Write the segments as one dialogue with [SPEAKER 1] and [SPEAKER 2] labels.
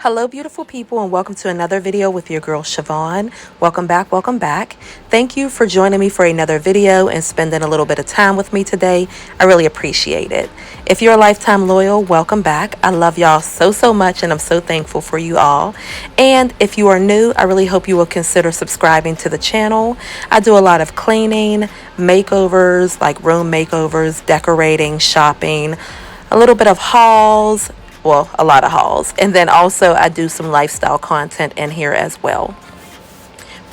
[SPEAKER 1] Hello beautiful people, and welcome to another video with your girl Sha-Von. Welcome back, welcome back. Thank you for joining me for another video and spending a little bit of time with me today. I really appreciate it. If you're a lifetime loyal, welcome back. I love y'all so much, and I'm so thankful for you all. And if you are new, I really hope you will consider subscribing to the channel. I do a lot of cleaning, makeovers, like room makeovers, decorating, shopping, a little bit of hauls, well, a lot of hauls, and then also I do some lifestyle content in here as well.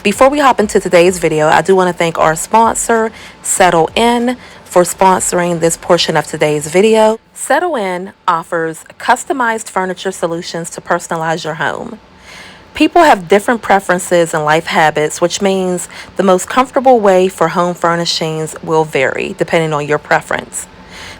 [SPEAKER 1] Before we hop into today's video, I do want to thank our sponsor, Settlein, for sponsoring this portion of today's video. Settlein offers customized furniture solutions to personalize your home. People have different preferences and life habits, which means the most comfortable way for home furnishings will vary depending on your preference.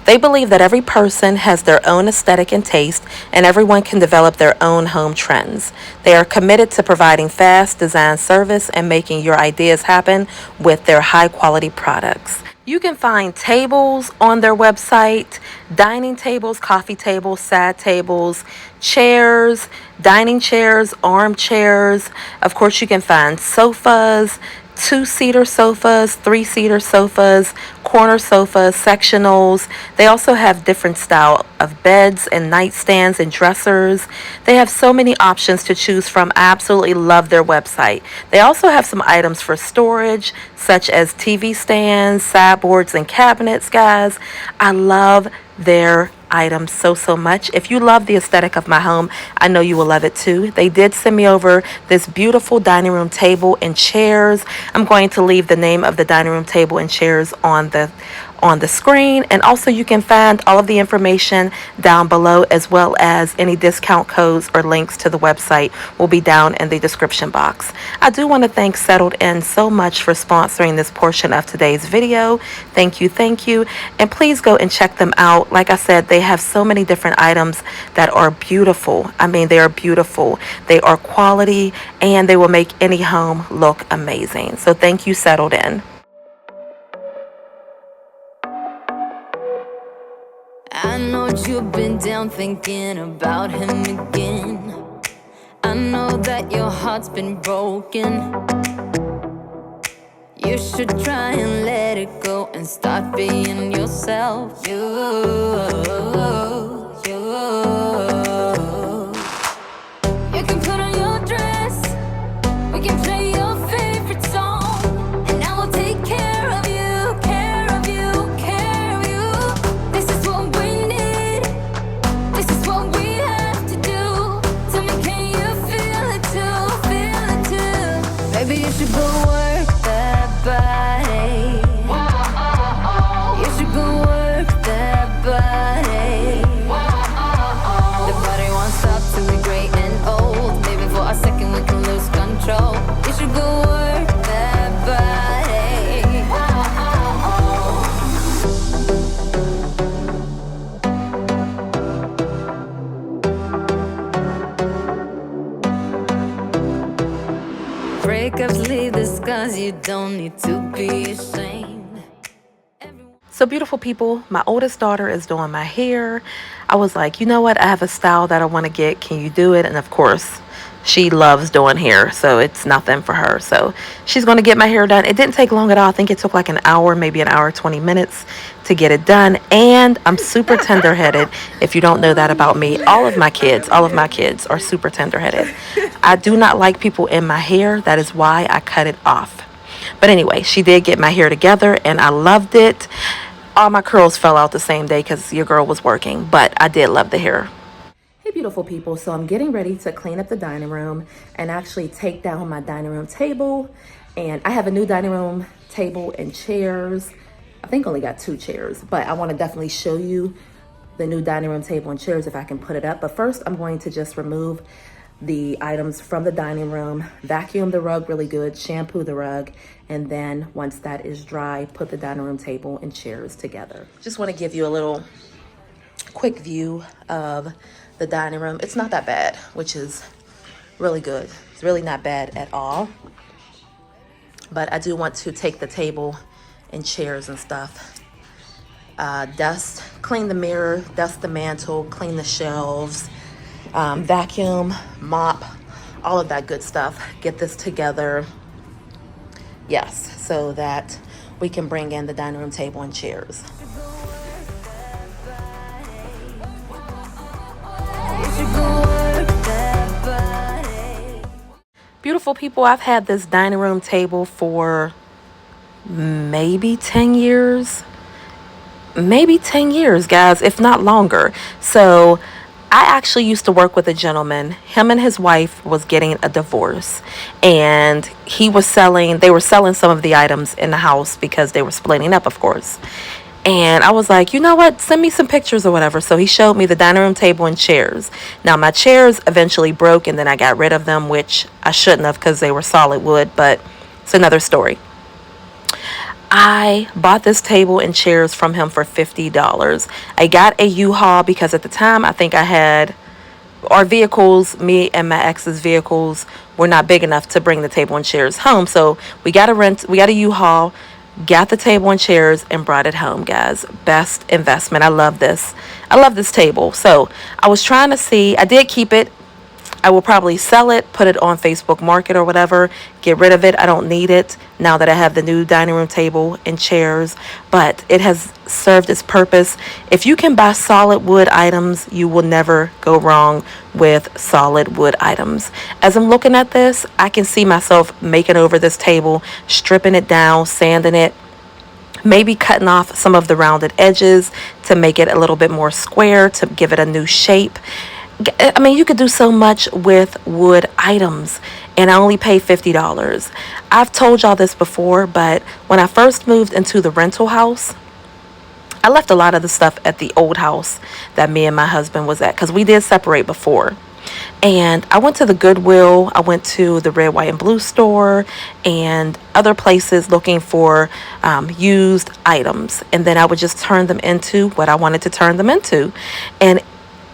[SPEAKER 1] They believe that every person has their own aesthetic and taste, and everyone can develop their own home trends. They are committed to providing fast design service and making your ideas happen with their high-quality products. You can find tables on their website, dining tables, coffee tables, side tables, chairs, dining chairs, armchairs. Of course, you can find sofas, two-seater sofas, three-seater sofas, corner sofas, sectionals. They also have different style of beds and nightstands and dressers. They have so many options to choose from. I absolutely love their website. They also have some items for storage, such as TV stands, sideboards, and cabinets, guys. I love their items so much. If you love the aesthetic of my home, I know you will love it too. They did send me over this beautiful dining room table and chairs. I'm going to leave the name of the dining room table and chairs on the screen, and also you can find all of the information down below, as well as any discount codes or links to the website will be down in the description box. I do want to thank Settlein so much for sponsoring this portion of today's video. Thank you, and please go and check them out. Like I said, they have so many different items that are beautiful. I mean, they are beautiful, they are quality, and they will make any home look amazing. So thank you, Settlein.
[SPEAKER 2] I know you've been down thinking about him again. I know that your heart's been broken. You should try and let it go and start being yourself. You can put on your dress, we can play your favorite song, and I will take care of you, care of you, care of you. This is what we need, this is what we have to do. Tell me, can you feel it too, feel it too? Maybe you should go work that body. You should go work that body. The body won't stop till we great and old. Maybe for a second we can lose control. You should go work that body. Breakups leave the scars, you don't need to be ashamed.
[SPEAKER 1] So beautiful people, my oldest daughter is doing my hair. I was like, you know what, I have a style that I want to get, can you do it? And of course, she loves doing hair, so it's nothing for her. So she's going to get my hair done. It didn't take long at all. I think it took like an hour, maybe an hour 20 minutes to get it done. And I'm super tender-headed. If you don't know that about me, all of my kids are super tender-headed. I do not like people in my hair. That is why I cut it off. But anyway, she did get my hair together, and I loved it. All my curls fell out the same day because your girl was working, but I did love the hair. Hey beautiful people, so I'm getting ready to clean up the dining room and actually take down my dining room table. And I have a new dining room table and chairs. I think I only got 2 chairs, but I want to definitely show you the new dining room table and chairs if I can put it up. But first, I'm going to just remove the items from the dining room, vacuum the rug really good, shampoo the rug, and then once that is dry, put the dining room table and chairs together. Just want to give you a little quick view of the dining room. It's not that bad, which is really good. It's really not bad at all. But I do want to take the table and chairs and stuff, clean the mirror, dust the mantle, clean the shelves, vacuum, mop, all of that good stuff. Get this together. Yes, so that we can bring in the dining room table and chairs. Beautiful people, I've had this dining room table for maybe 10 years. Maybe 10 years, guys, if not longer. So I actually used to work with a gentleman. Him and his wife was getting a divorce, and they were selling some of the items in the house because they were splitting up, of course. And I was like, you know what? Send me some pictures or whatever. So he showed me the dining room table and chairs. Now, my chairs eventually broke, and then I got rid of them, which I shouldn't have because they were solid wood, but it's another story. I bought this table and chairs from him for $50. I got a U-Haul because at the time I think I had our vehicles, me and my ex's vehicles, were not big enough to bring the table and chairs home. So we got a U-Haul, got the table and chairs, and brought it home, guys. Best investment. I love this. I love this table. So I was trying to see, I did keep it. I will probably sell it, put it on Facebook Market or whatever, get rid of it. I don't need it now that I have the new dining room table and chairs, but it has served its purpose. If you can buy solid wood items, you will never go wrong with solid wood items. As I'm looking at this, I can see myself making over this table, stripping it down, sanding it, maybe cutting off some of the rounded edges to make it a little bit more square, to give it a new shape. I mean, you could do so much with wood items, and I only paid $50. I've told y'all this before, but when I first moved into the rental house, I left a lot of the stuff at the old house that me and my husband was at, because we did separate before. And I went to the Goodwill, I went to the Red, White, and Blue store, and other places looking for used items. And then I would just turn them into what I wanted to turn them into. And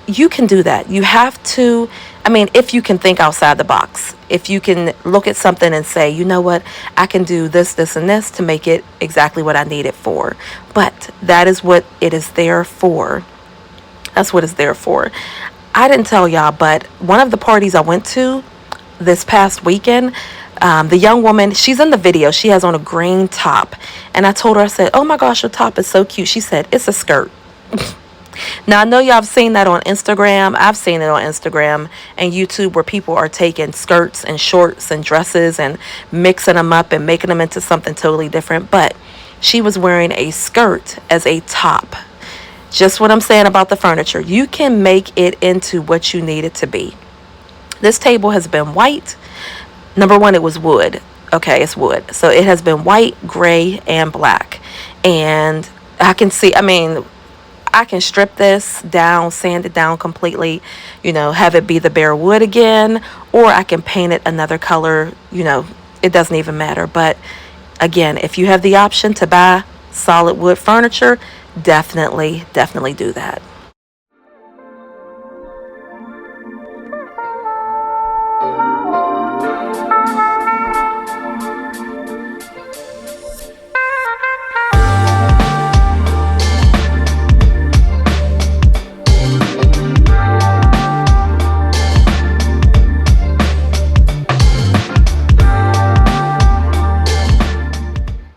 [SPEAKER 1] you can do that. You have to, I mean, if you can think outside the box, if you can look at something and say, you know what, I can do this, this, and this to make it exactly what I need it for. But that is what it is there for. That's what it's there for. I didn't tell y'all, but one of the parties I went to this past weekend, the young woman, she's in the video. She has on a green top. And I told her, I said, oh my gosh, your top is so cute. She said, it's a skirt. Now, I know y'all have seen that on Instagram. I've seen it on Instagram and YouTube where people are taking skirts and shorts and dresses and mixing them up and making them into something totally different. But she was wearing a skirt as a top. Just what I'm saying about the furniture. You can make it into what you need it to be. This table has been white. Number one, it was wood. Okay, it's wood. So it has been white, gray, and black. And I can see, I mean, I can strip this down, sand it down completely, you know, have it be the bare wood again, or I can paint it another color, you know, it doesn't even matter. But again, if you have the option to buy solid wood furniture, definitely do that.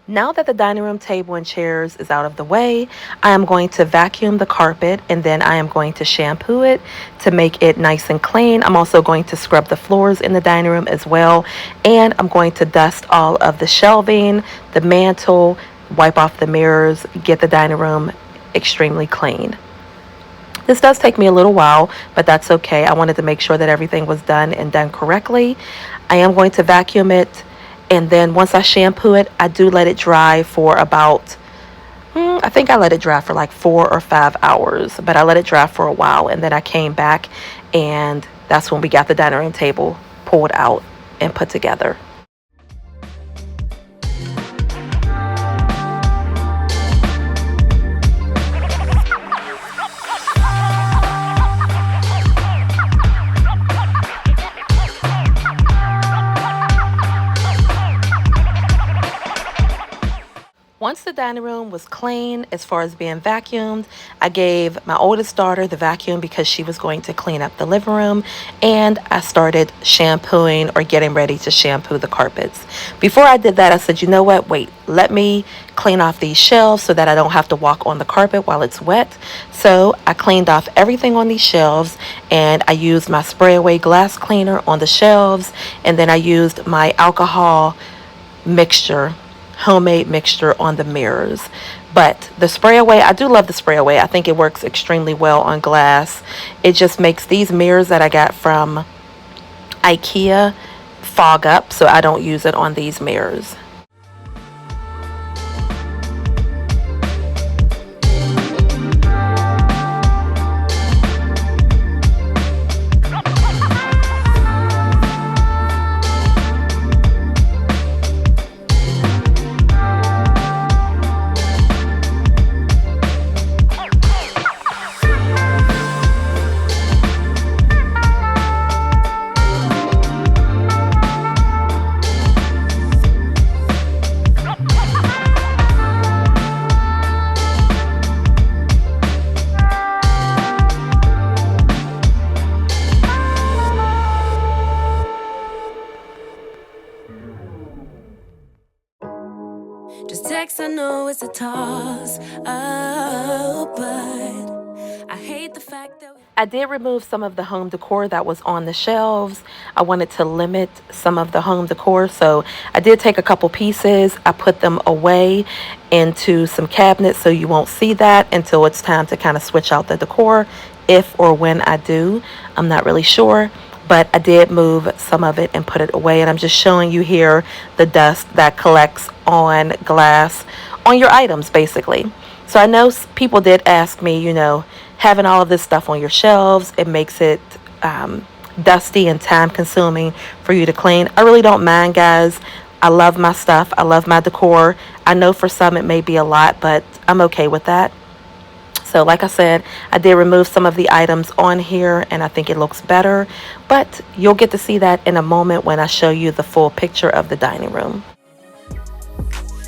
[SPEAKER 1] Now that the dining room table and chairs is out of the way, I am going to vacuum the carpet, and then I am going to shampoo it to make it nice and clean. I'm also going to scrub the floors in the dining room as well, and I'm going to dust all of the shelving, the mantle, wipe off the mirrors, get the dining room extremely clean. This does take me a little while, but that's okay. I wanted to make sure that everything was done and done correctly. I am going to vacuum it. And then once I shampoo it, I do let it dry for about, I think I let it dry for like 4 or 5 hours. But I let it dry for a while. And then I came back, and that's when we got the dining room table pulled out and put together. Once once the dining room was clean as far as being vacuumed, I gave my oldest daughter the vacuum because she was going to clean up the living room, and I started shampooing or getting ready to shampoo the carpets. Before I did that, I said, you know what, wait, let me clean off these shelves so that I don't have to walk on the carpet while it's wet. So I cleaned off everything on these shelves, and I used my spray away glass cleaner on the shelves, and then I used my alcohol mixture, homemade mixture, on the mirrors. But the spray away, I do love the spray away. I think it works extremely well on glass. It just makes these mirrors that I got from IKEA fog up, so I don't use it on these mirrors.
[SPEAKER 2] Just text, I know it's a toss up, but I hate the fact that
[SPEAKER 1] I did remove some of the home decor that was on the shelves. I wanted to limit some of the home decor, so I did take a couple pieces. I put them away into some cabinets so you won't see that until it's time to kind of switch out the decor, if or when I do. I'm not really sure, but I did move some of it and put it away, and I'm just showing you here the dust that collects on glass on your items, basically. So I know people did ask me, you know, having all of this stuff on your shelves, it makes it dusty and time consuming for you to clean. I really don't mind, guys. I love my stuff. I love my decor. I know for some it may be a lot, but I'm okay with that. So like I said, I did remove some of the items on here, and I think it looks better, but you'll get to see that in a moment when I show you the full picture of the dining room.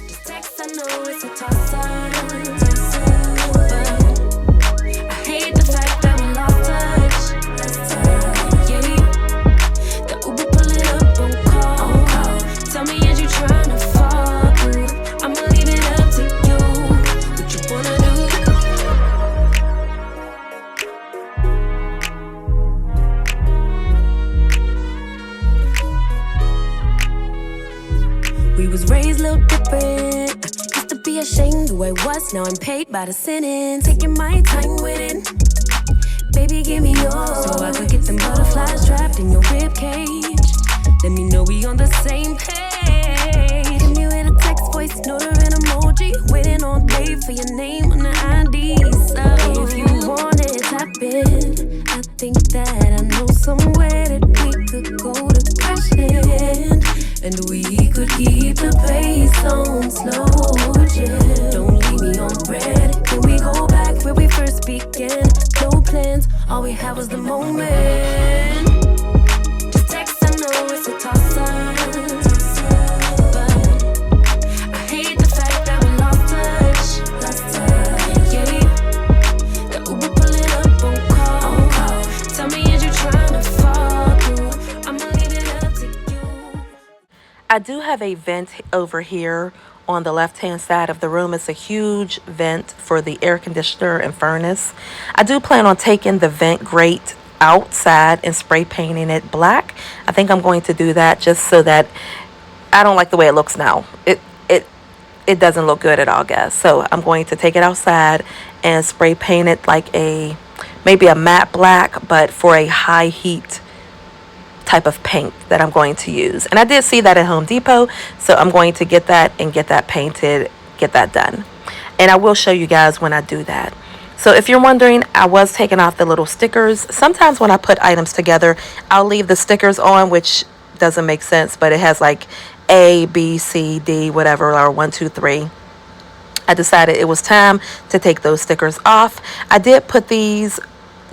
[SPEAKER 2] just text, I know it's a toss up, but I hate the fact that we lost touch. Yeah, the Uber pull it up on call. Tell me, is you trying to fall through? I'ma leave it up to you. What you wanna do? We was raised a little different. Used to be ashamed who I was, now I'm paid by the sentence. Taking my time with it. Baby, give me yours, so I could get them butterflies trapped in your rib cage. Let me know we on the same page. Hit me with a text, voice note, or an emoji. Waiting all day for your name on the ID. So if you want it, tap in. I think that I know somewhere that we could go to crash in, and we could keep the pace on slow jam. Don't leave me on red. Can we go back where we first began? No plans, all we had was the moment. Just text, I know it's a toss up, but I hate the fact that we lost touch. Yeah, the Uber pull it up on call. Tell me, is you trying to fall through? I'ma leave it up to you.
[SPEAKER 1] I do have a vent over here on the left hand side of the room. It's a huge vent for the air conditioner and furnace. I do plan on taking the vent grate outside and spray painting it black. I think I'm going to do that just so that I don't like the way it looks now. It doesn't look good at all, guys. So I'm going to take it outside and spray paint it like maybe a matte black, but for a high heat type of paint that I'm going to use. And I did see that at Home Depot, so I'm going to get that and get that painted, get that done. And I will show you guys when I do that. So if you're wondering, I was taking off the little stickers. Sometimes when I put items together, I'll leave the stickers on, which doesn't make sense, but it has like A, B, C, D, whatever, or 1, 2, 3. I decided it was time to take those stickers off. I did put these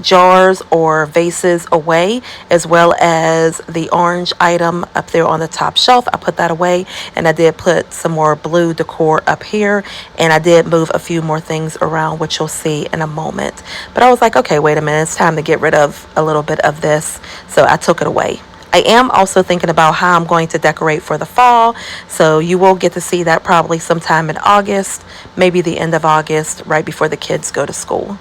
[SPEAKER 1] jars or vases away, as well as the orange item up there on the top shelf. I put that away, and I did put some more blue decor up here, and I did move a few more things around, which you'll see in a moment. But I was like, okay, wait a minute, it's time to get rid of a little bit of this, so I took it away. I am also thinking about how I'm going to decorate for the fall, so you will get to see that probably sometime in August, maybe the end of August, right before the kids go to school.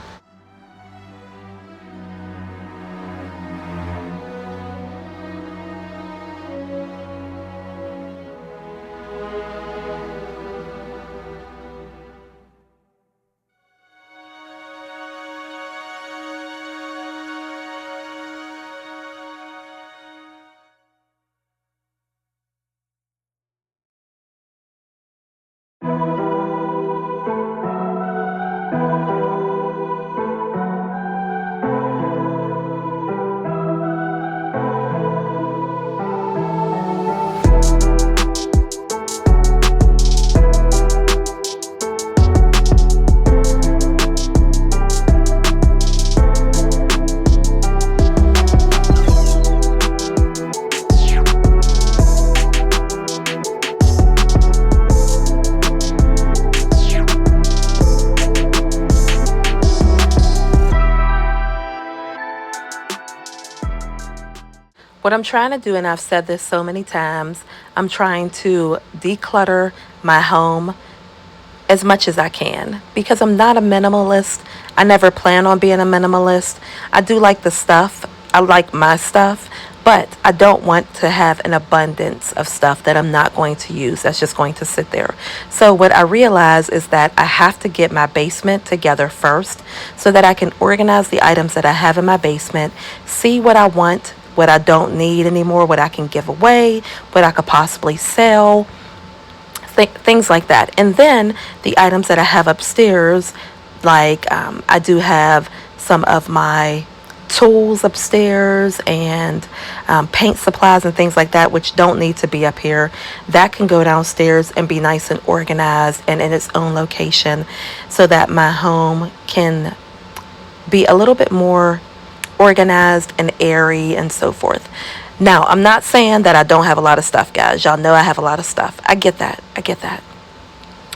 [SPEAKER 1] What I'm trying to do, and I've said this so many times, I'm trying to declutter my home as much as I can, because I'm not a minimalist. I never plan on being a minimalist. I do like the stuff. I like my stuff, but I don't want to have an abundance of stuff that I'm not going to use, that's just going to sit there. So what I realize is that I have to get my basement together first so that I can organize the items that I have in my basement, see what I want, what I don't need anymore, what I can give away, what I could possibly sell, things like that. And then the items that I have upstairs, like I do have some of my tools upstairs and paint supplies and things like that, which don't need to be up here. That can go downstairs and be nice and organized and in its own location, so that my home can be a little bit more organized and airy and so forth. Now, I'm not saying that I don't have a lot of stuff, guys. Y'all know I have a lot of stuff. I get that. I get that.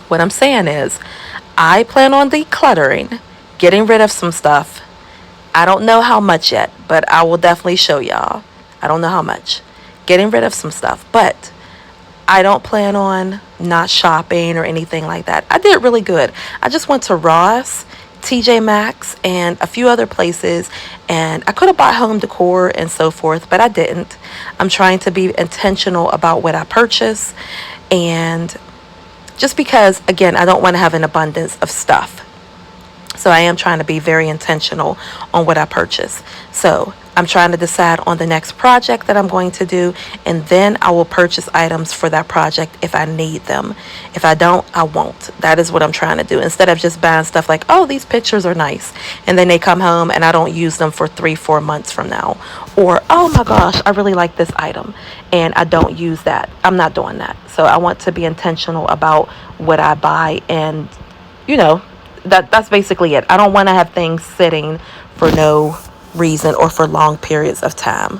[SPEAKER 1] What I'm saying is, I plan on decluttering, getting rid of some stuff. I don't know how much yet, but I will definitely show y'all. I don't know how much. Getting rid of some stuff, but I don't plan on not shopping or anything like that. I did really good. I just went to Ross, TJ Maxx, and a few other places, and I could have bought home decor and so forth, but I didn't. I'm trying to be intentional about what I purchase, and just because, again, I don't want to have an abundance of stuff. So I am trying to be very intentional on what I purchase. So I'm trying to decide on the next project that I'm going to do, and then I will purchase items for that project if I need them. If I don't, I won't. That is what I'm trying to do. Instead of just buying stuff like, oh, these pictures are nice, and then they come home and I don't use them for 3-4 months from now. Or, oh my gosh, I really like this item and I don't use that. I'm not doing that. So I want to be intentional about what I buy, and that's basically it. I don't want to have things sitting for no reason or for long periods of time.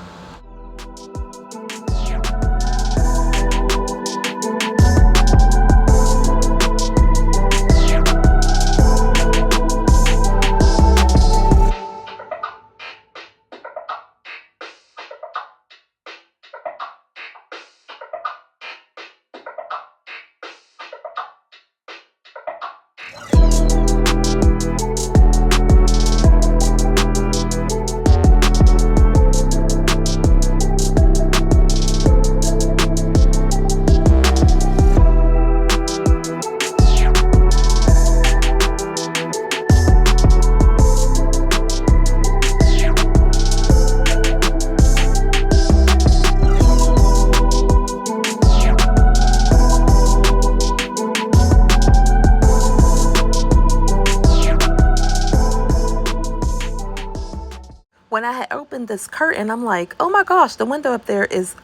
[SPEAKER 1] When I had opened this curtain, I'm like, oh my gosh, the window up there is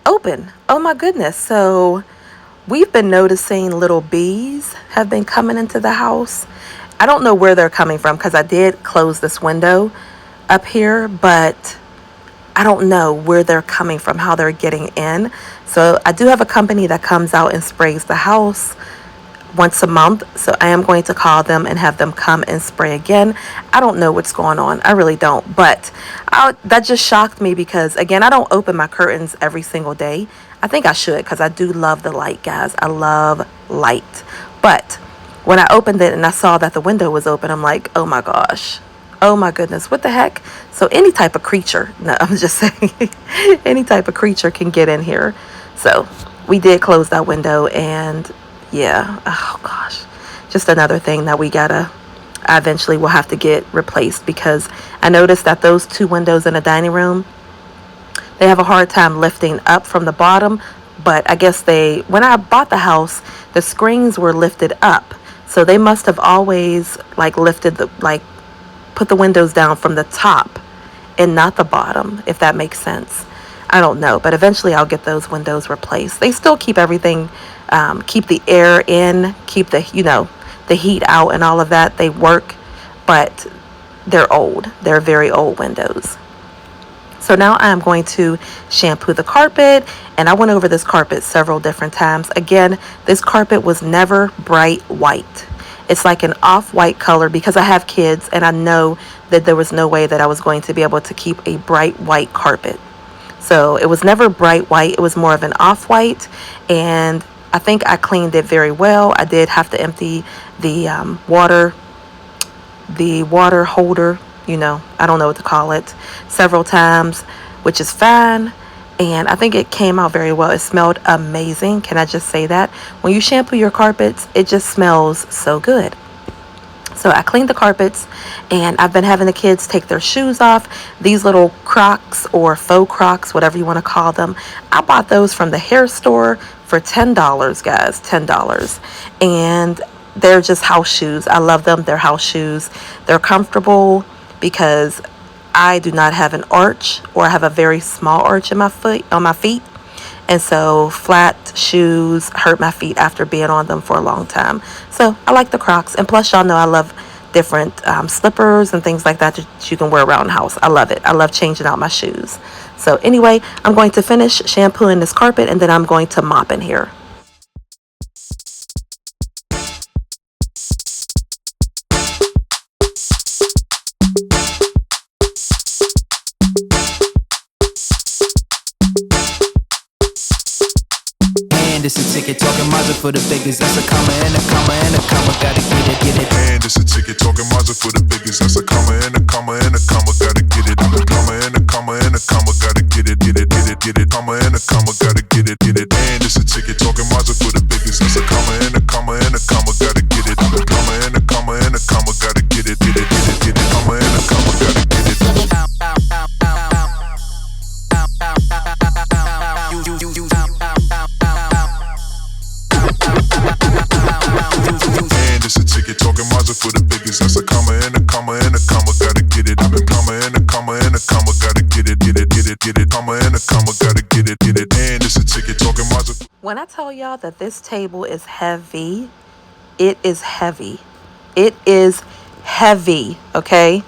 [SPEAKER 1] open. Oh my goodness. So we've been noticing little bees have been coming into the house. I don't know where they're coming from because I did close this window up here, but I don't know where they're coming from, how they're getting in. So I do have a company that comes out and sprays the house once a month. So I am going to call them and have them come and spray again. I don't know what's going on. I really don't. But that just shocked me because, again, I don't open my curtains every single day. I think I should because I do love the light, guys. I love light. But when I opened it and I saw that the window was open, I'm like, oh my gosh. Oh my goodness, what the heck? So any type of creature, no, I'm just saying, any type of creature can get in here. So we did close that window, and yeah, oh gosh, just another thing that I eventually will have to get replaced, because I noticed that those two windows in the dining room, they have a hard time lifting up from the bottom. But I guess when I bought the house, the screens were lifted up. So they must have always put the windows down from the top and not the bottom, if that makes sense. I don't know, but eventually I'll get those windows replaced. They still keep everything, keep the air in, keep the heat out and all of that. They work, but they're old. They're very old windows. So now I'm going to shampoo the carpet, and I went over this carpet several different times. Again, this carpet was never bright white. It's like an off-white color because I have kids, and I know that there was no way that I was going to be able to keep a bright white carpet. So it was never bright white. It was more of an off-white, and I think I cleaned it very well. I did have to empty the water holder, I don't know what to call it, several times, which is fine. And I think it came out very well. It smelled amazing. Can I just say that? When you shampoo your carpets, it just smells so good. So I cleaned the carpets, and I've been having the kids take their shoes off. These little Crocs or faux Crocs, whatever you want to call them, I bought those from the hair store for $10, guys, $10. And they're just house shoes. I love them. They're house shoes. They're comfortable because I do not have an arch, or I have a very small arch in my feet. And so flat shoes hurt my feet after being on them for a long time. So I like the Crocs. And plus, y'all know I love different slippers and things like that you can wear around the house. I love it. I love changing out my shoes. So anyway, I'm going to finish shampooing this carpet, and then I'm going to mop in here.
[SPEAKER 3] It's a ticket talking Mazda for the biggest. That's a comma and a comma and a comma. Gotta get it. And it's a ticket talking Mazda for the biggest. That's a comma and a comma and a comma. Gotta get it. A comma and a comma and a comma. Gotta get it. Comma and a comma. Gotta get it. And it's a ticket talking Mazda for the biggest. That's a comma and a comma and a comma. Gotta get it. A comma and a comma and a comma. Gotta get it. Comma and a comma. Gotta get it. And it's a ticket talking Mazda for the biggest. That's a comma and a comma and a comma. Gotta get it. A comma and a comma and a comma. Gotta get it. Comma and a comma. Gotta get it. And it's a ticket talking Mazda.
[SPEAKER 1] When I tell y'all that this table is heavy, it is heavy. It is heavy, okay?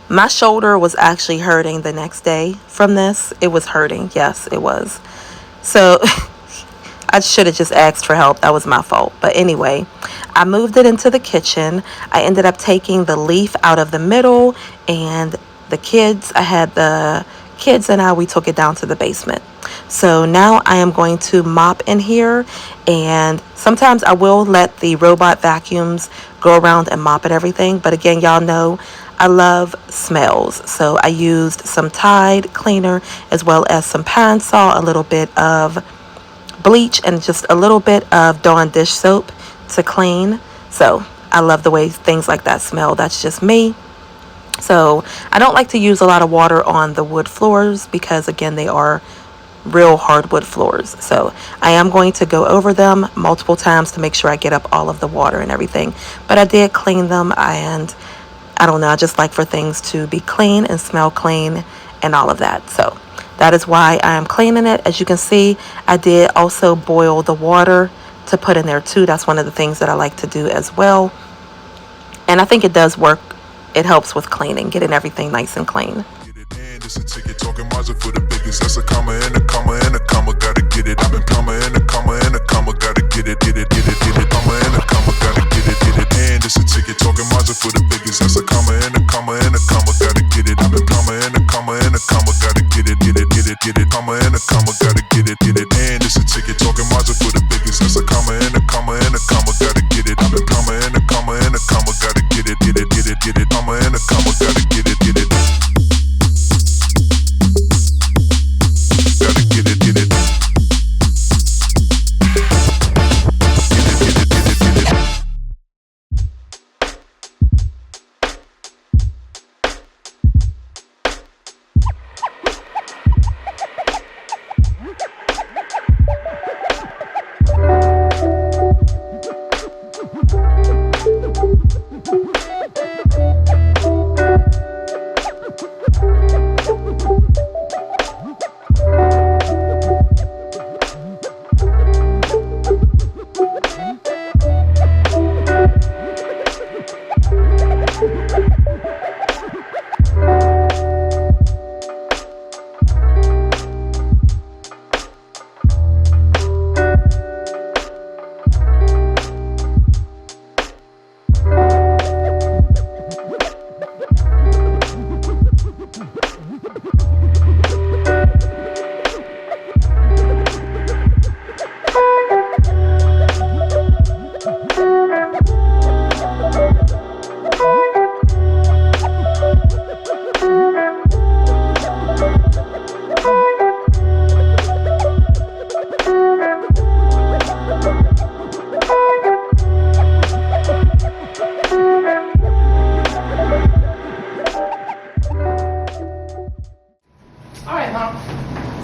[SPEAKER 1] My shoulder was actually hurting the next day from this. It was hurting. Yes, it was. So I should have just asked for help. That was my fault. But anyway, I moved it into the kitchen. I ended up taking the leaf out of the middle, and the kids and we took it down to the basement. So now I am going to mop in here, and sometimes I will let the robot vacuums go around and mop and everything. But again, y'all know I love smells. So I used some Tide cleaner as well as some Pine Sol, a little bit of bleach, and just a little bit of Dawn dish soap to clean. So I love the way things like that smell. That's just me. So I don't like to use a lot of water on the wood floors because, again, they are real hardwood floors. So I am going to go over them multiple times to make sure I get up all of the water and everything. But I did clean them, and I don't know, I just like for things to be clean and smell clean and all of that. So that is why I am cleaning it. As you can see, I did also boil the water to put in there too. That's one of the things that I like to do as well. And I think it does work. It helps with cleaning, getting everything nice and clean.
[SPEAKER 3] It's a ticket talking Mazda for the biggest. That's a comma and a comma and a comma. Gotta get it. I've been comma and a comma and a comma. Gotta get it, get it, get it, get it. Comma and a comma. Gotta get it, get it. And it's a ticket talking Mazda for the biggest. That's a comma and a comma and a comma. Gotta get it. I've been comma and a comma and a comma. Gotta get it, get it, get it, get it. Comma and a comma. Gotta get it, get it. And it's a ticket talking Mazda for the biggest. That's a comma and a comma and a comma. Gotta get it. I've been comma and a comma and a comma. Gotta get it, get it, get it, get it. Comma and a comma. Gotta get it, get it.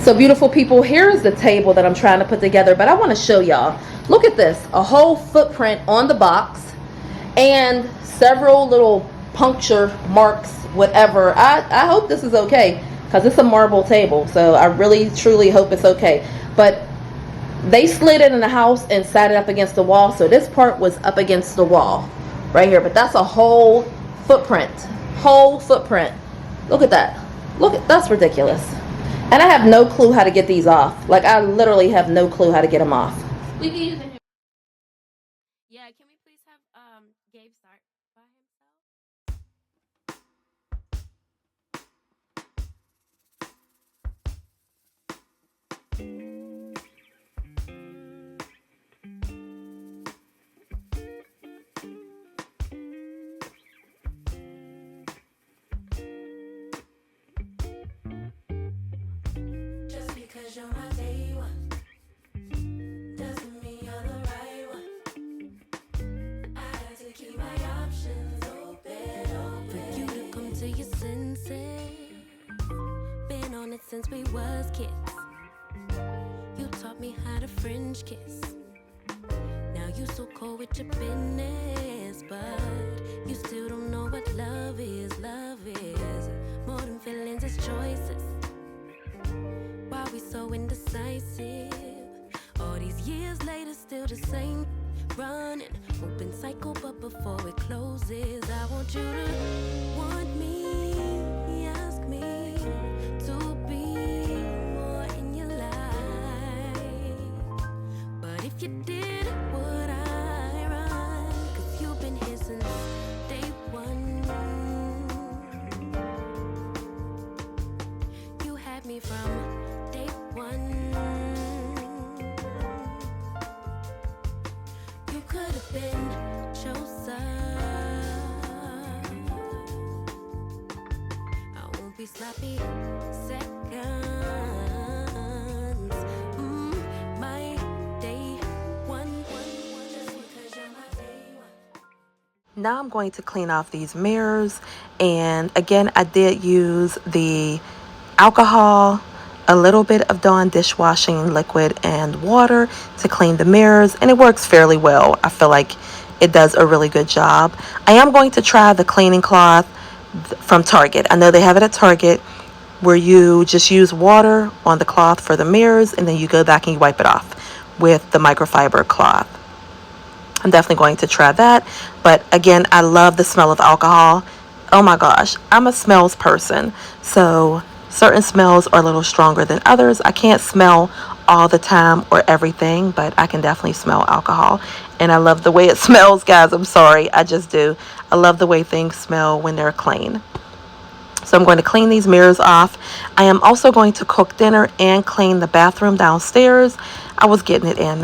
[SPEAKER 1] So beautiful people, here's the table that I'm trying to put together, but I want to show y'all. Look at this, a whole footprint on the box and several little puncture marks, whatever. I hope this is okay because it's a marble table, so I really truly hope it's okay. But they slid it in the house and sat it up against the wall, so this part was up against the wall right here, but that's a whole footprint. Look at that. That's ridiculous. And I have no clue how to get these off. Like, I literally have no clue how to get them off.
[SPEAKER 4] We can use it. Yeah, can we please have Gabe start by
[SPEAKER 2] Just because you're my day one doesn't mean you're the right one. I had to keep my options open.
[SPEAKER 4] For you to come to your senses, been on it since we was kids. You taught me how to French kiss. Now you so cold with your business, but you still don't know what love is. Love is more than feelings, it's choices. Why we so indecisive? All these years later, still the same. Running, open cycle, but before it closes, I want you to want me, ask me to be more in your life. But if you did, would I run? 'Cause you've been here since day one. You had me from day one. You could have been chosen. I won't be sloppy seconds. My day one.
[SPEAKER 2] Just because you're my day one.
[SPEAKER 1] Now I'm going to clean off these mirrors. And again, I did use the alcohol, a little bit of Dawn dishwashing liquid and water to clean the mirrors, and it works fairly well. I feel like it does a really good job. I am going to try the cleaning cloth from Target. I know they have it at Target, where you just use water on the cloth for the mirrors, and then you go back and you wipe it off with the microfiber cloth. I'm definitely going to try that. But again, I love the smell of alcohol. Oh my gosh, I'm a smells person. So certain smells are a little stronger than others. I can't smell all the time or everything, but I can definitely smell alcohol. And I love the way it smells, guys. I'm sorry, I just do. I love the way things smell when they're clean. So I'm going to clean these mirrors off. I am also going to cook dinner and clean the bathroom downstairs. I was getting it in,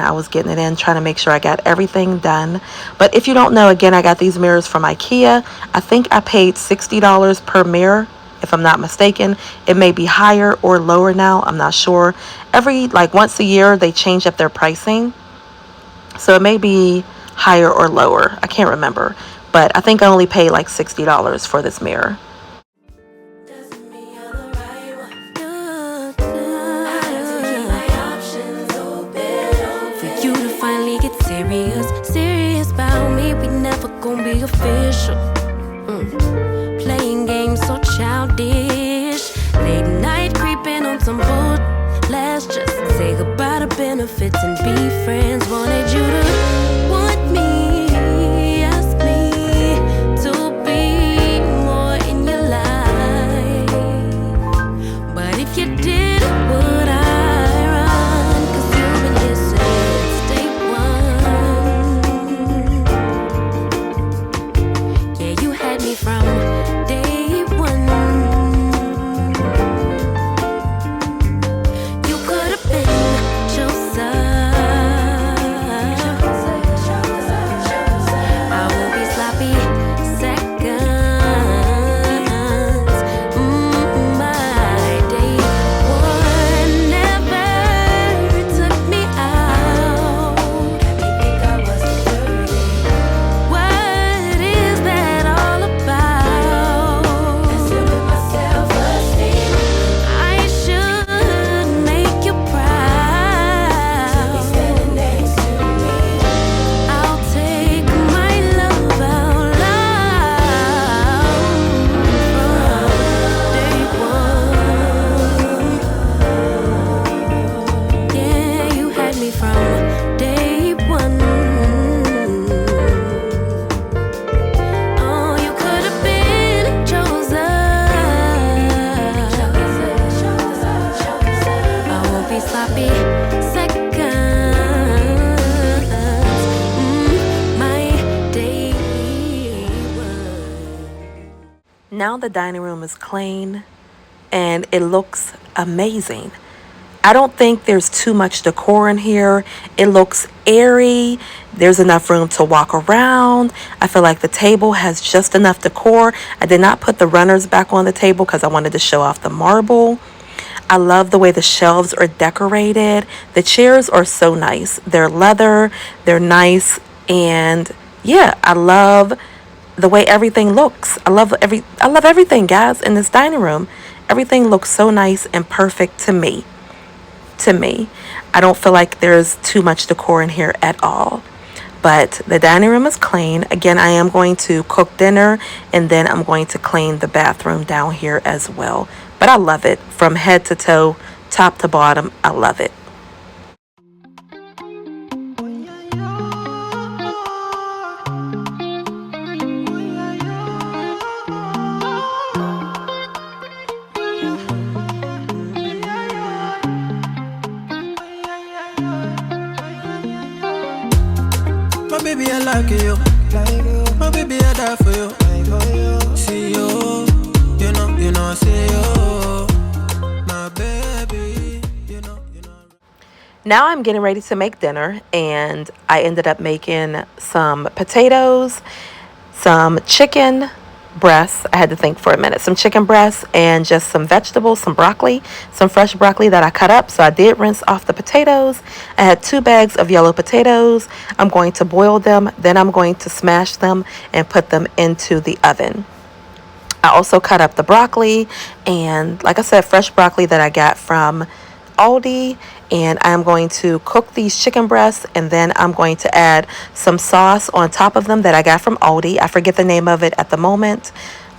[SPEAKER 1] trying to make sure I got everything done. But if you don't know, again, I got these mirrors from IKEA. I think I paid $60 per mirror, if I'm not mistaken. It may be higher or lower now, I'm not sure. Once a year, they change up their pricing. So it may be higher or lower, I can't remember. But I think I only paid like $60 for this mirror.
[SPEAKER 4] Serious about me, we never gon' be official. Playing games so childish. Late night creeping on some bull. Let's just say goodbye to benefits and be friends. Wanted you to want me, ask me to be more in your life. But if you did, would I run? 'Cause you've been here since day one. Yeah, you had me from day one. You could have been chosen. I won't be sloppy seconds. My day one never took me out. Had me think I wasn't worthy. What is that all about? Messing with my self-esteem. I should make you proud. Be standing next to me. I'll take my love out loud from day one. Yeah, you had me from day one. Oh, you could have been chosen. I won't be sloppy seconds. My day one.
[SPEAKER 1] Now the dining room is clean and it looks amazing. I don't think there's too much decor in here. It looks airy. There's enough room to walk around. I feel like the table has just enough decor. I did not put the runners back on the table because I wanted to show off the marble. I love the way the shelves are decorated. The chairs are so nice. They're leather, they're nice, and yeah, I love the way everything looks. I love everything, guys, in this dining room. Everything looks so nice and perfect to me. I don't feel like there's too much decor in here at all. But the dining room is clean. Again, I am going to cook dinner and then I'm going to clean the bathroom down here as well. But I love it from head to toe, top to bottom. I love it.
[SPEAKER 5] My baby, I like you. My baby, I die for you. See you, you know, I see you. My baby, you know.
[SPEAKER 1] Now I'm getting ready to make dinner, and I ended up making some potatoes, some chicken breasts. I had to think for a minute. Some chicken breasts and just some vegetables, some broccoli, some fresh broccoli that I cut up. So I did rinse off the potatoes. I had 2 bags of yellow potatoes. I'm going to boil them. Then I'm going to smash them and put them into the oven. I also cut up the broccoli and, like I said, fresh broccoli that I got from Aldi. And I'm going to cook these chicken breasts, and then I'm going to add some sauce on top of them that I got from Aldi. I forget the name of it at the moment,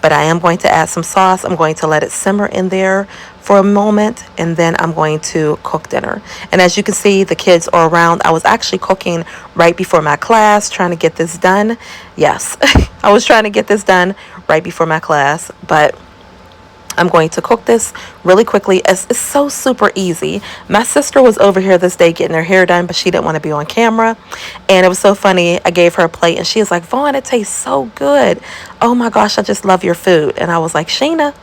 [SPEAKER 1] but I am going to add some sauce. I'm going to let it simmer in there for a moment, and then I'm going to cook dinner. And as you can see, the kids are around. I was actually cooking right before my class, trying to get this done. Yes, I was trying to get this done right before my class, but I'm going to cook this really quickly. It's so super easy. My sister was over here this day getting her hair done, but she didn't want to be on camera. And it was so funny. I gave her a plate and she was like, Vaughn, it tastes so good. Oh my gosh, I just love your food. And I was like, Sheena,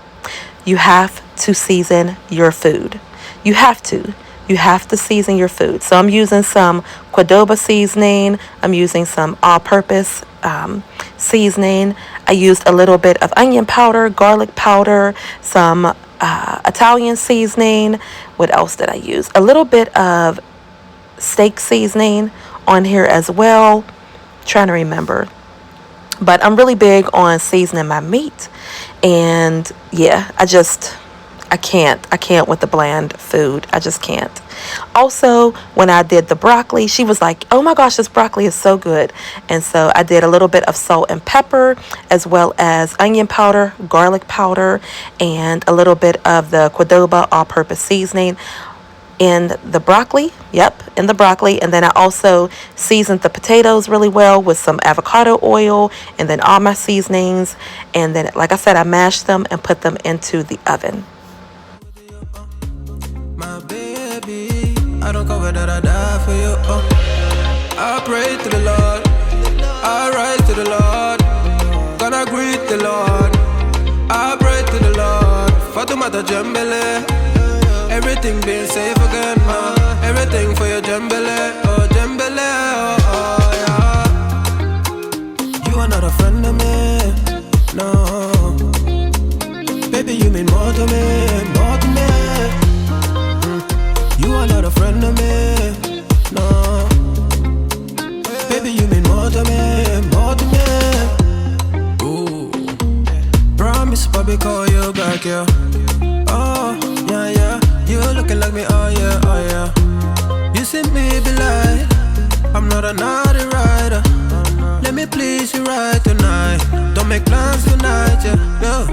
[SPEAKER 1] you have to season your food. You have to. You have to season your food. So I'm using some Qdoba seasoning. I'm using some all-purpose seasoning. I used a little bit of onion powder, garlic powder, some Italian seasoning. What else did I use? A little bit of steak seasoning on here as well. Trying to remember. But I'm really big on seasoning my meat. And yeah, I can't with the bland food. I just can't. Also, when I did the broccoli, she was like, oh my gosh, this broccoli is so good. And so I did a little bit of salt and pepper, as well as onion powder, garlic powder, and a little bit of the Qdoba all-purpose seasoning in the broccoli. Yep, in the broccoli. And then I also seasoned the potatoes really well with some avocado oil and then all my seasonings. And then, like I said, I mashed them and put them into the oven.
[SPEAKER 5] My baby, I don't cover that, I die for you. I pray to the Lord, I rise to the Lord, gonna greet the Lord. I pray to the Lord, Fatumata Jambele, everything being safe again, everything for your Jambele, oh Jambele, oh yeah. You are not a friend of me, no. Baby, you mean more to me, more to me. You are not a friend of me, no. Baby, you mean more to me, more to me. Ooh. Promise, Bobby, call you back, yeah. Oh, yeah, yeah. You looking like me, oh yeah, oh yeah. You see me be like, I'm not a naughty rider. Let me please you right tonight. Don't make plans tonight, yeah, yeah.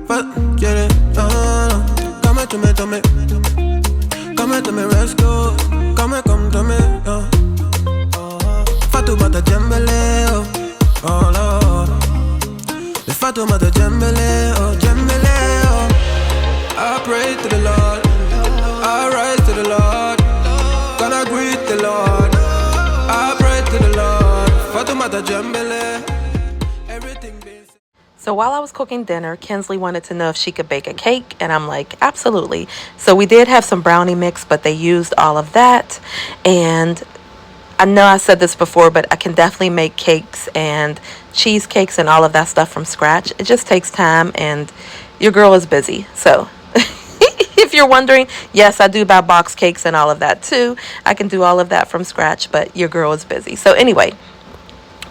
[SPEAKER 5] But, get it, come to me, to me. Come to me, let's go. Come to me, Fatumata Jambele, oh Lord. The Fatumata Jambele, oh Jambele, oh. I pray to the Lord, I rise to the Lord, gonna greet the Lord. I pray to the Lord, Fatumata Jambele, everything being.
[SPEAKER 1] So while I was cooking dinner, Kinsley wanted to know if she could bake a cake, and I'm like, absolutely. So we did have some brownie mix, but they used all of that. And I know I said this before, but I can definitely make cakes and cheesecakes and all of that stuff from scratch. It just takes time, and your girl is busy. So if you're wondering, yes, I do buy box cakes and all of that too. I can do all of that from scratch, but your girl is busy. So anyway,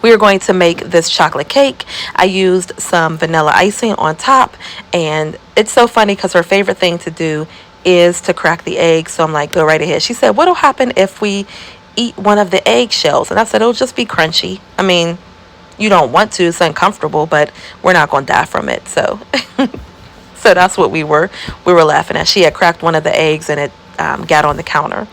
[SPEAKER 1] we are going to make this chocolate cake. I used some vanilla icing on top, and it's so funny because her favorite thing to do is to crack the egg. So I'm like, go right ahead. She said, what'll happen if we eat one of the eggshells? And I said, it'll just be crunchy. I mean, you don't want to, it's uncomfortable, but we're not going to die from it. So so that's what we were laughing at. She had cracked one of the eggs and it got on the counter.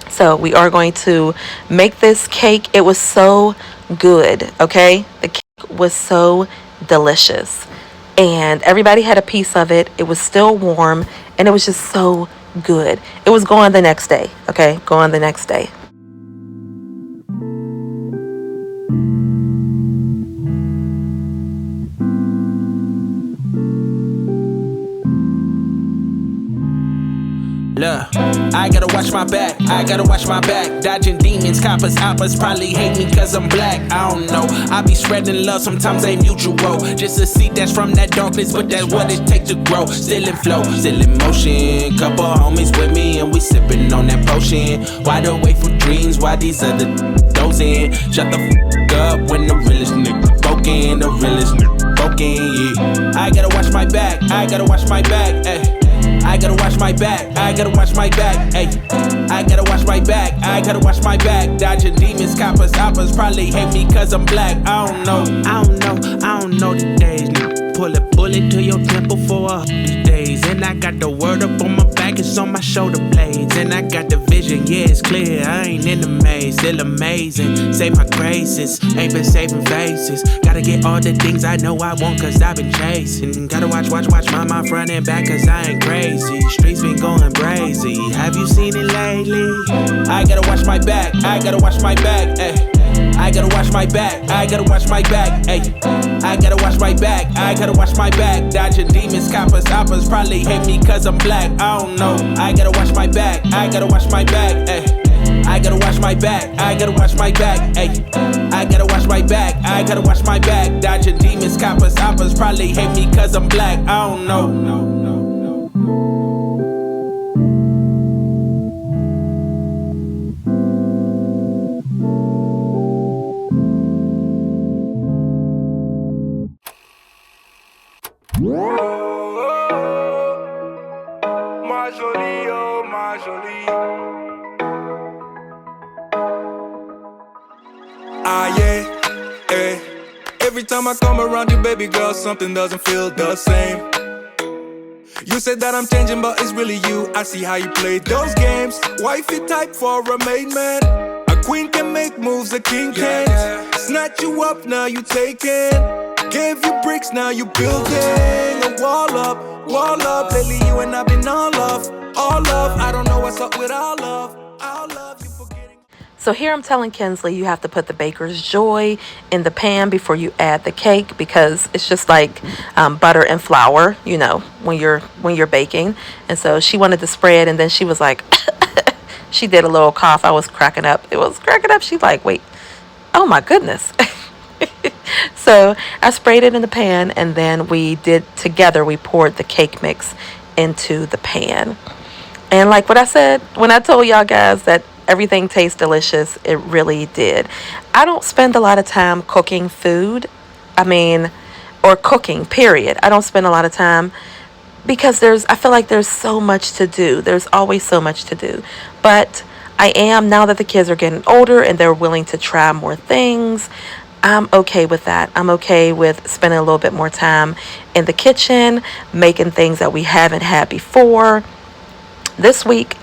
[SPEAKER 1] So we are going to make this cake. It was so good, okay? The cake was so delicious. And everybody had a piece of it. It was still warm, and it was just so good. It was going the next day, okay? Going the next day.
[SPEAKER 6] Look, I gotta watch my back, I gotta watch my back. Dodging demons, coppers, oppers probably hate me cause I'm black. I don't know, I be spreading love, sometimes ain't mutual. Just a seed that's from that darkness, but that's what it takes to grow. Still in flow, still in motion. Couple homies with me and we sipping on that potion. Wide awake for dreams, why these other dozing? Shut the f up when the realest nigga spoken. The realest nigga spoken, yeah. I gotta watch my back, I gotta watch my back, ayy. I gotta watch my back, I gotta watch my back, ayy. I gotta watch my back, I gotta watch my back. Dodging demons, coppers, oppers probably hate me cause I'm black. I don't know the days, pull a bullet to your temple for these days. And I got the word up on my back, it's on my shoulder blades. And I got the vision, yeah, it's clear. I ain't in the maze, still amazing. Save my graces, ain't been saving faces. Gotta get all the things I know I want, cause I've been chasing. Gotta watch my mind front and back, cause I ain't crazy. Streets been going crazy. Have you seen it lately? I gotta watch my back, I gotta watch my back, ayy. I gotta watch my back, I gotta watch my back, ayy. I gotta watch my back, I gotta watch my back. Dodging demons, coppers, hoppers probably hate me cause I'm black, I don't know. I gotta watch my back, I gotta watch my back, ayy. I gotta watch my back, I gotta watch my back, ayy. I gotta watch my back, I gotta watch my back. Dodging demons, coppers, hoppers probably hate me cause I'm black, I don't know.
[SPEAKER 7] Ma jolie, oh ma jolie. Ah yeah, eh. Every time I come around you, baby girl, something doesn't feel the same. You said that I'm changing, but it's really you. I see how you play those games. Wifey type for a main man. A queen can make moves, a king can't. Snatch you up, now you taking. Gave you bricks, now you building a wall up. Lately you and I been all love. I don't know what's up with our love. You forgetting.
[SPEAKER 1] So here I'm telling Kinsley you have to put the baker's joy in the pan before you add the cake, because it's just like butter and flour, you know, when you're baking. And so she wanted the spread, and then she was like, she did a little cough. I was cracking up. It was cracking up. She's like, wait, oh my goodness. So I sprayed it in the pan, and then we poured the cake mix into the pan. And like what I said, when I told y'all guys that everything tastes delicious, it really did. I don't spend a lot of time cooking food. Or cooking, period. I don't spend a lot of time because I feel like there's so much to do. There's always so much to do. But I am, now that the kids are getting older and they're willing to try more things, I'm okay with that. I'm okay with spending a little bit more time in the kitchen, making things that we haven't had before. This week,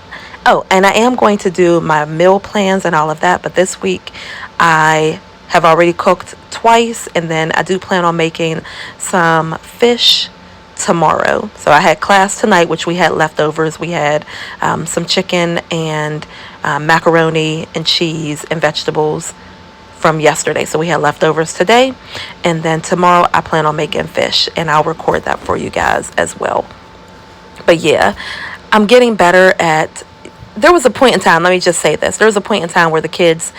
[SPEAKER 1] and I am going to do my meal plans and all of that, but this week I have already cooked twice, and then I do plan on making some fish tomorrow. So I had class tonight, which we had leftovers. We had some chicken and macaroni and cheese and vegetables from yesterday. So we had leftovers today, and then tomorrow I plan on making fish, and I'll record that for you guys as well. But yeah, I'm getting better at, there was a point in time, let me just say this, there was a point in time where the kids,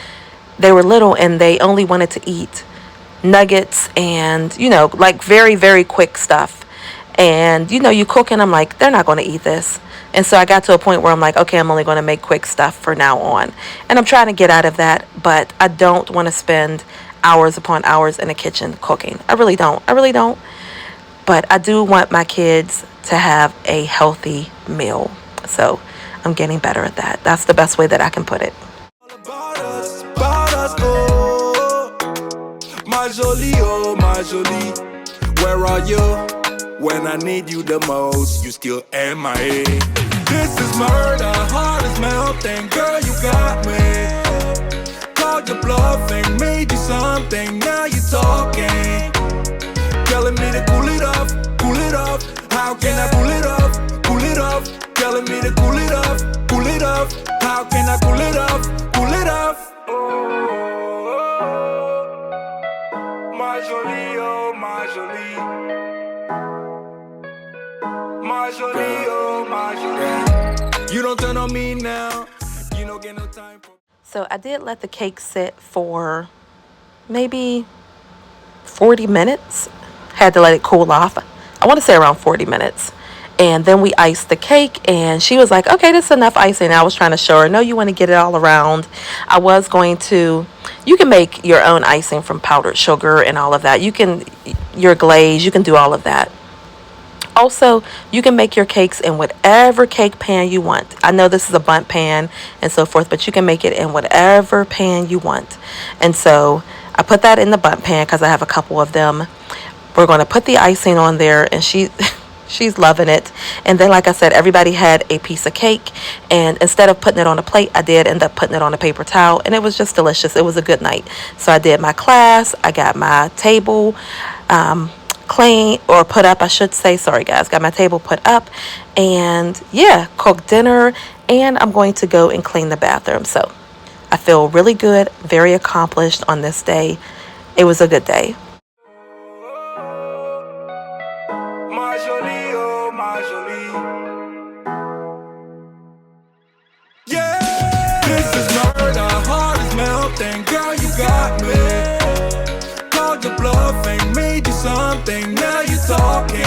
[SPEAKER 1] they were little and they only wanted to eat nuggets and, you know, like very, very quick stuff. And, you know, you cook and I'm like, they're not going to eat this. And so I got to a point where I'm like, okay, I'm only going to make quick stuff for now on. And I'm trying to get out of that, but I don't want to spend hours upon hours in the kitchen cooking. I really don't. But I do want my kids to have a healthy meal. So I'm getting better at that. That's the best way that I can put it.
[SPEAKER 7] About us, oh. My jolie, oh, my jolie. Where are you when I need you the most? You still MIA. This is murder, heart is melting. Girl, you got me. Called your bluffing, made you something. Now you talking. Telling me to cool it off, cool it off. How can I cool it off, cool it off? Telling me to cool it off, cool it off. How can I cool it off, cool it off? Oh, my jolie, oh, my jolie. My jolie, oh, my jolie. You don't turn on me now. You don't get no time for.
[SPEAKER 1] So I did let the cake sit for maybe 40 minutes. Had to let it cool off. I want to say around 40 minutes. And then we iced the cake, and she was like, okay, this is enough icing. I was trying to show her, no, you want to get it all around. I was going to, you can make your own icing from powdered sugar and all of that. You can, your glaze, you can do all of that. Also, you can make your cakes in whatever cake pan you want. I know this is a bundt pan and so forth, but you can make it in whatever pan you want. And so I put that in the bundt pan because I have a couple of them. We're going to put the icing on there, and she's loving it. And then, like I said, everybody had a piece of cake, and instead of putting it on a plate, I did end up putting it on a paper towel, and it was just delicious. It was a good night. So I did my class. I got my table clean, or put up, I should say. Sorry guys, got my table put up, and yeah, cooked dinner, and I'm going to go and clean the bathroom. So I feel really good, very accomplished on this day. It was a good day.
[SPEAKER 7] My jolie, oh my jolie. Yeah, this is murder, heart is melting, girl, you got me. Called your bluff, ain't made you something, now you talking.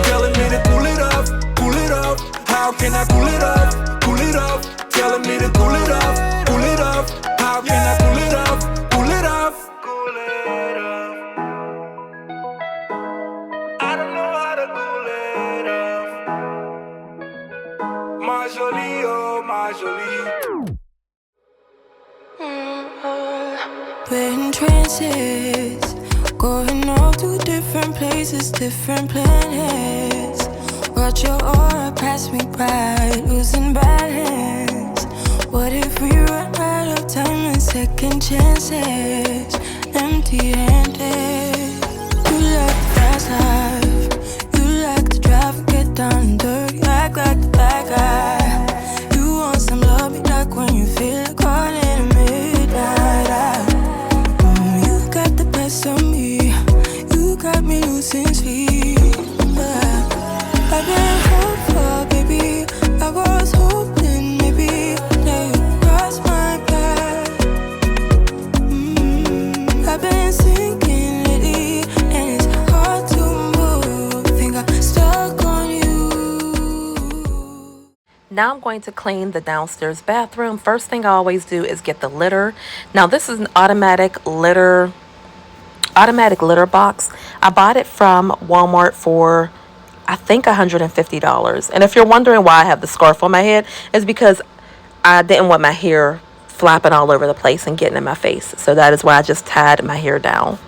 [SPEAKER 7] Telling me to cool it up, cool it up. How can I cool it up, cool it up? Telling me to cool it up, cool it up. How can I cool it up, cool it up? Cool it up. I don't know how to cool it up. My jolie, oh my jolie.
[SPEAKER 4] We're in trances, going off to different places, different planets. Watch your aura pass me by, losing balance. What if we run out of time and second chances? Empty-handed. You like the fast life, you like to drive and get down and dirty, act like the bad guy. You want some love, be like when you feel like calling at midnight. You got the best of me, you got me losing sleep. I've been hopeful, baby, I was hoping maybe that you crossed my path. I've been sinking lately, and it's hard to move. Think I'm stuck on you.
[SPEAKER 1] Now I'm going to clean the downstairs bathroom. First thing I always do is get the litter. Now this is an automatic litter box. I bought it from Walmart for I think $150. And if you're wondering why I have the scarf on my head, it's because I didn't want my hair flapping all over the place and getting in my face. So that is why I just tied my hair down.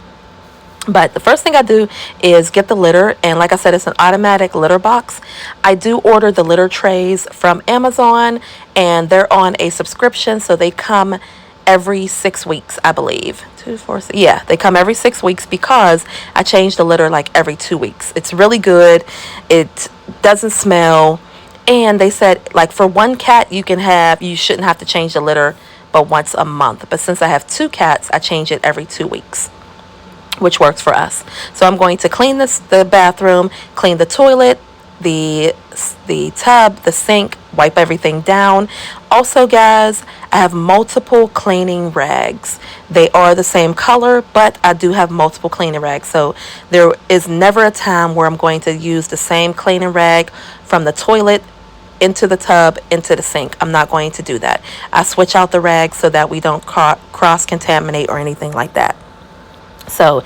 [SPEAKER 1] But the first thing I do is get the litter, and like I said, it's an automatic litter box. I do order the litter trays from Amazon, and they're on a subscription, so they come every 6 weeks, I believe. 2, 4, 6. Yeah, they come every 6 weeks because I change the litter like every 2 weeks. It's really good. It doesn't smell, and they said like for one cat you shouldn't have to change the litter but once a month. But since I have 2 cats, I change it every 2 weeks, which works for us. So I'm going to clean the bathroom, clean the toilet, the tub, the sink, wipe everything down. Also, guys, I have multiple cleaning rags. They are the same color, but I do have multiple cleaning rags. So there is never a time where I'm going to use the same cleaning rag from the toilet into the tub, into the sink. I'm not going to do that. I switch out the rags so that we don't cross-contaminate or anything like that. So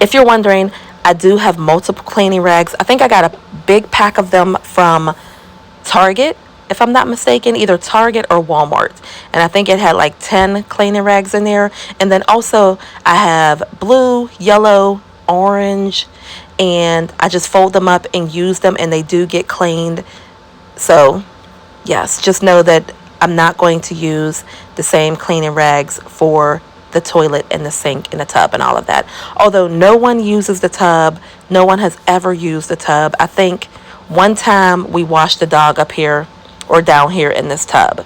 [SPEAKER 1] if you're wondering, I do have multiple cleaning rags. I think I got a big pack of them from Target, if I'm not mistaken, either Target or Walmart. And I think it had like 10 cleaning rags in there. And then also I have blue, yellow, orange, and I just fold them up and use them, and they do get cleaned. So yes, just know that I'm not going to use the same cleaning rags for the toilet and the sink and the tub and all of that. Although no one uses the tub, no one has ever used the tub. I think one time we washed the dog up here or down here in this tub.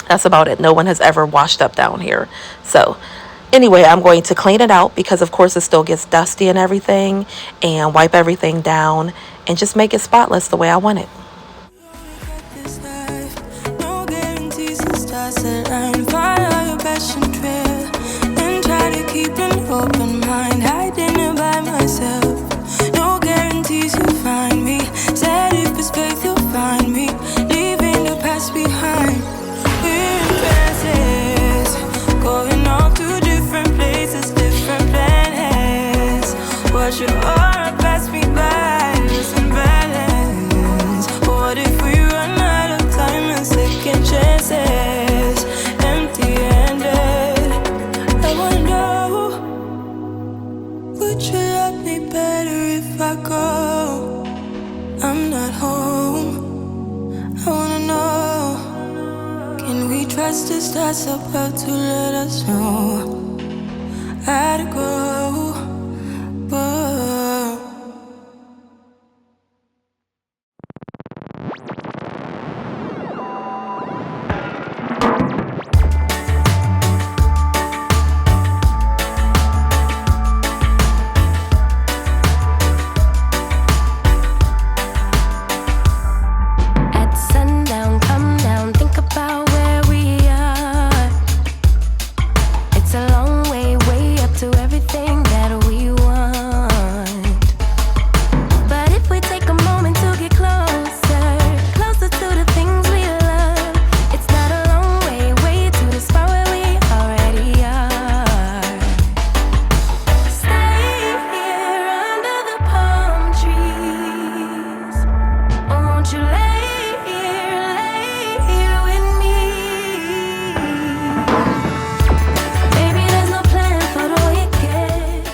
[SPEAKER 1] That's about it. No one has ever washed up down here. So anyway, I'm going to clean it out because of course it still gets dusty and everything, and wipe everything down and just make it spotless the way I want it.
[SPEAKER 4] No guarantees and stars align. Follow your passion trail and try to keep an open mind. I didn't by myself. No guarantees you'll find me. Said if it's faith you'll find me. Leaving the past behind. We're in trances, going off to different places, different planets. Watch your aura pass me by, losing balance. What if we run out of time and second chances?
[SPEAKER 5] What's this that's about to let us know? How to go, whoa.
[SPEAKER 4] At sundown, come down, think about where we are. It's a long way, way up to everything that we want. But if we take a moment to get closer, closer to the things we love, it's not a long way, way to the spot where we already are. Stay here under the palm trees. Won't you lay here with me? Baby, there's no plan for the wicked.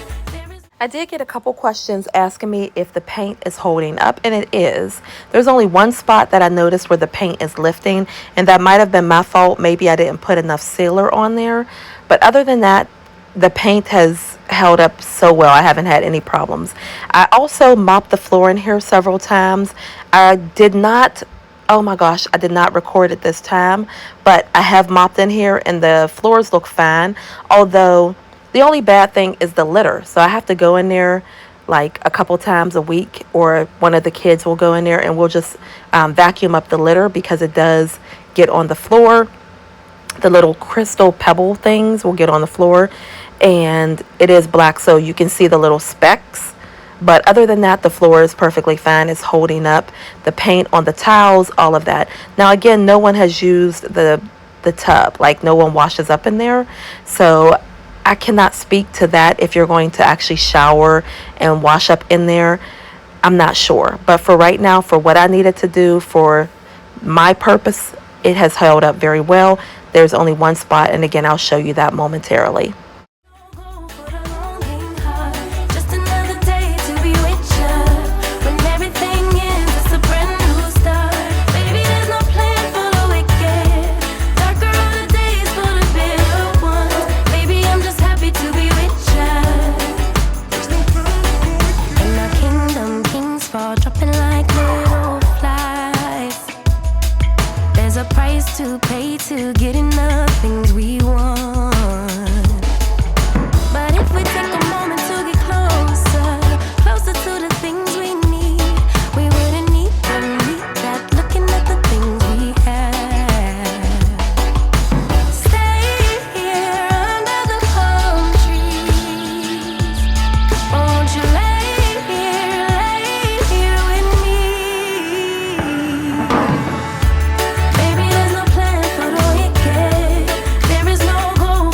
[SPEAKER 1] I did get a couple questions asking me if the paint is holding up, and it is. There's only one spot that I noticed where the paint is lifting, and that might have been my fault. Maybe I didn't put enough sealer on there. But other than that, the paint has held up so well. I haven't had any problems. I also mopped the floor in here several times. I did not, oh my gosh, I did not record it this time, but I have mopped in here and the floors look fine. Although the only bad thing is the litter. So I have to go in there like a couple times a week, or one of the kids will go in there and we'll just vacuum up the litter, because it does get on the floor. The little crystal pebble things will get on the floor, and it is black, so you can see the little specks. But other than that, the floor is perfectly fine. It's holding up. The paint on the tiles, all of that. Now again, no one has used the tub. Like, no one washes up in there, so I cannot speak to that. If you're going to actually shower and wash up in there, I'm not sure. But for right now, for what I needed to do for my purpose, it has held up very well. There's only one spot, and again, I'll show you that momentarily.
[SPEAKER 4] Just another day to be with you. When everything ends, it's a brand new start. Baby, there's no plan for the wicked. Darker are the days for the bitter ones. Baby, I'm just happy to be with you. In our kingdom, kings fall dropping like little flies. There's a price to pay to get enough things we want. But if we take a moment to get closer, closer to the things we need, we wouldn't need them, need that, looking at the things we have. Stay here under the palm trees. Won't you lay here with me? Baby, there's no plan for the wicked. There is no goal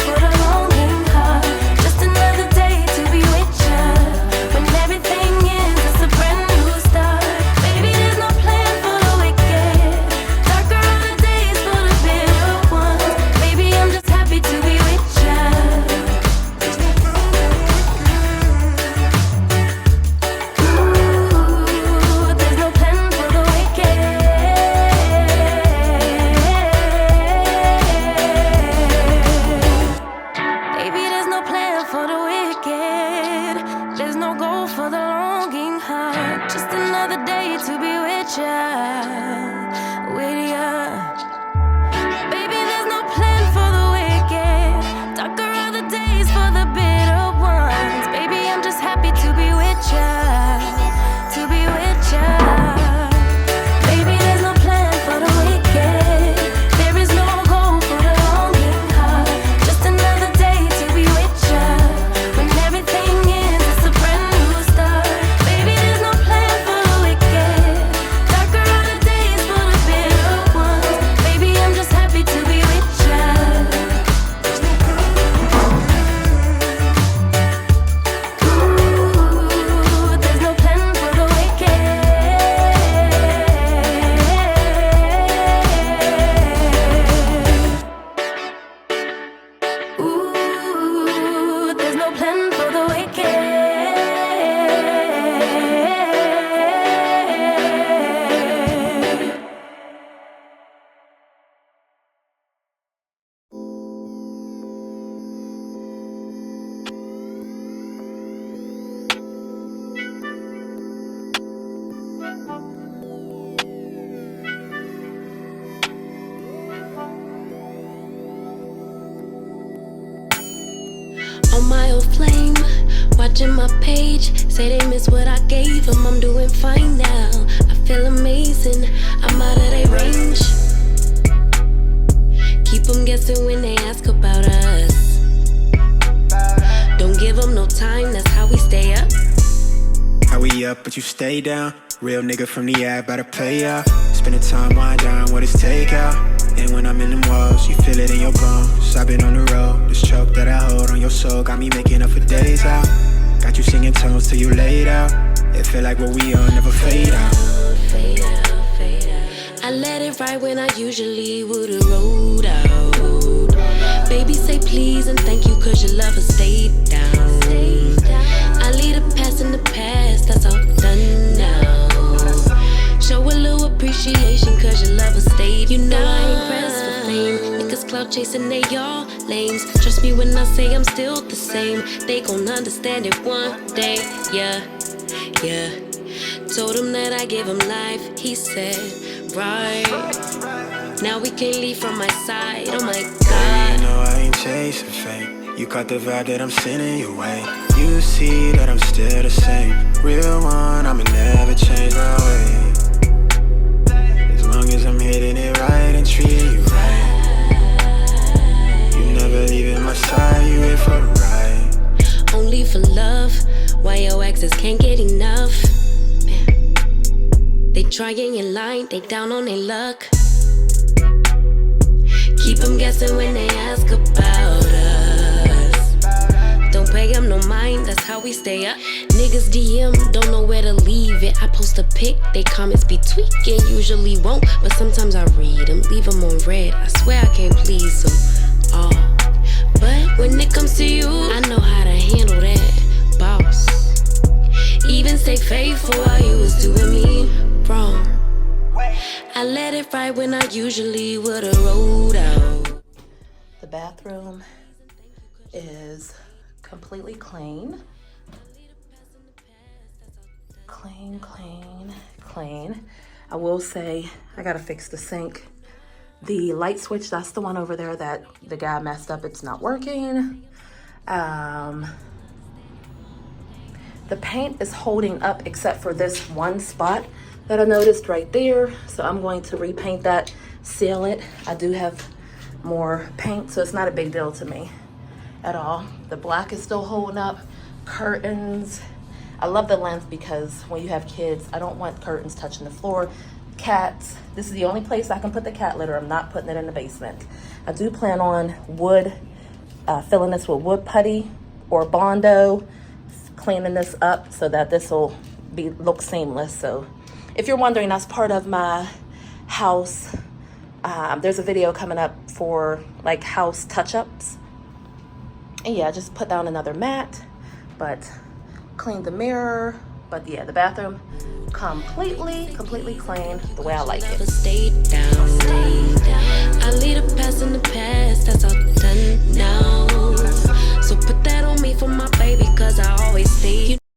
[SPEAKER 4] watching my page, say they miss what I gave them. I'm doing fine now, I feel amazing. I'm out of their range. Keep them guessing when they ask about us. Don't give them no time, that's how we stay up.
[SPEAKER 5] How we up, but you stay down. Real nigga from the app, better play out. Spending time wind down, what is takeout? And when I'm in them walls, you feel it in your bones. I've been on the road, this choke that I hold on your soul got me making up for days out. Got you singing tones till you laid out. It feel like what we on never fade out.
[SPEAKER 4] Fade out, fade out. I let it ride when I usually would've rolled out. Baby say please and thank you cause your lover stayed down. I leave the past in the past, that's all done now. Show a little appreciation cause your lover stayed. You know I ain't pressed for fame. Niggas clout chasing, they all lames. Trust me when I say I'm still the same. They gon' understand it one day, yeah, yeah. Told him that I give him life, he said, right. Now we can't leave from my side, oh my God.
[SPEAKER 5] You know I ain't chasing fame. You caught the vibe that I'm sending your way. You see that I'm still the same. Real one, I'ma never change my way. As long as I'm hitting it right and treating you right. You never leaving my side, you here for the ride.
[SPEAKER 4] Only for love, why your exes can't get enough. Man. They trying in line, they down on their luck. Keep them guessing when they ask about us. Don't pay them no mind, that's how we stay up. Niggas DM, don't know where to leave it. I post a pic, they comments be tweaking. Usually won't, but sometimes I read them. Leave them on red, I swear I can't please them all. But when it comes to you, I know how to handle that, boss. Even stay faithful while you was doing me wrong. I let it ride when I usually would've rolled out.
[SPEAKER 1] The bathroom is completely clean. Clean, clean, clean. I will say I gotta fix the sink. The light switch, that's the one over there that the guy messed up. It's not working. The paint is holding up except for this one spot that I noticed right there. So I'm going to repaint that, seal it. I do have more paint, so it's not a big deal to me at all. The black is still holding up. Curtains. I love the length because when you have kids, I don't want curtains touching the floor. Cats. This is the only place I can put the cat litter. I'm not putting it in the basement. I do plan on wood, filling this with wood putty or Bondo, cleaning this up so that this will look seamless. So if you're wondering, that's part of my house. There's a video coming up for like house touch-ups. And yeah, just put down another mat, but clean the mirror. But yeah, the bathroom completely clean the way I like it.
[SPEAKER 4] Stay down. I leave the past in the past.